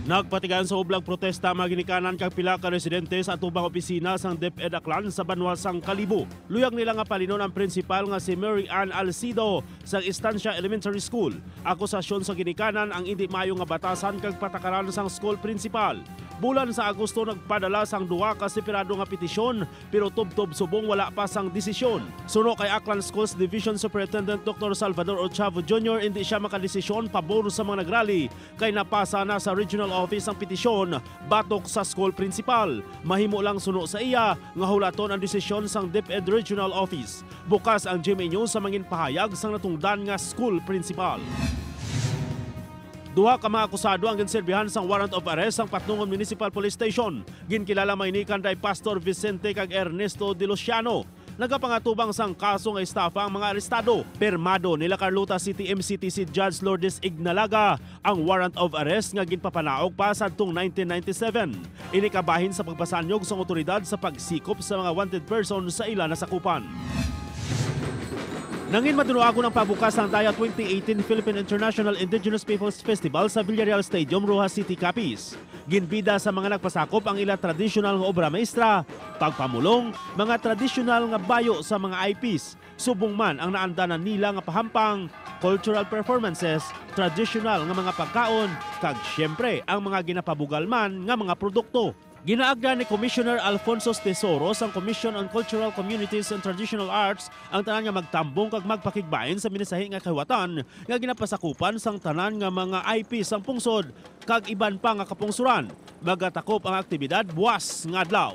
Nagpatigan sa ublang protesta mga ginikanan kag pila ka residente sa atubang opisina sang DepEd Aklan sa Banwasang Kalibo. Luyag nila nga palinon ang principal nga si Mary Ann Alcido sa Estancia Elementary School. Akusasyon sa ginikanan ang hindi maayo nga batasan kag patakaran sang school principal. Bulan sa Agosto nagpadala sang duha ka separado nga petisyon pero tubtob subong wala pa sang desisyon. Suno kay Aklan Schools Division Superintendent Dr. Salvador Ochavo Jr. hindi siya makadesisyon pabor sa mga nagrally kay napasa na sa regional office ang petisyon batok sa school principal. Mahimo lang suno sa iya nga hulaton ang desisyon sang DepEd Regional Office. Bukas ang GMA News sa mangin pahayag sang natungdan nga school principal. Duha ka mga akusado ang ginserbihan sang warrant of arrest sang Patnungon Municipal Police Station. Ginkilala mainikan day Pastor Vicente kag Ernesto De Luciano. Nagapangatubang sang kaso nga estafa ang mga arestado. Permado nila Carlota City MCTC Judge Lourdes Ignalaga ang warrant of arrest nga ginpapanaog pa sa adtong 1997. Inikabahin sa pagpasanyog sang otoridad sa pagsikop sa mga wanted person sa ila nasakupan. Nangin madunuago ng pabukas ang Daya 2018 Philippine International Indigenous Peoples Festival sa Villarreal Stadium, Rojas City, Capiz. Ginbida sa mga nagpasakop ang ila tradisyonal nga obra maestra, pagpamulong, mga tradisyonal nga bayo sa mga IPs, subong man ang naandanan nila nga pahampang, cultural performances, tradisyonal nga mga pagkaon, kag syempre ang mga ginapabugal man nga mga produkto. Ginaagda ni Commissioner Alfonso Tesoro ang Commission on Cultural Communities and Traditional Arts ang tanan nga magtambong kag magpakigbain sa minasahi nga kahiwatan nga ginapasakupan sang tanan nga mga IP sang pungsod kag iban pa nga kapungsuran. Magatakop ang aktibidad buwas nga adlaw.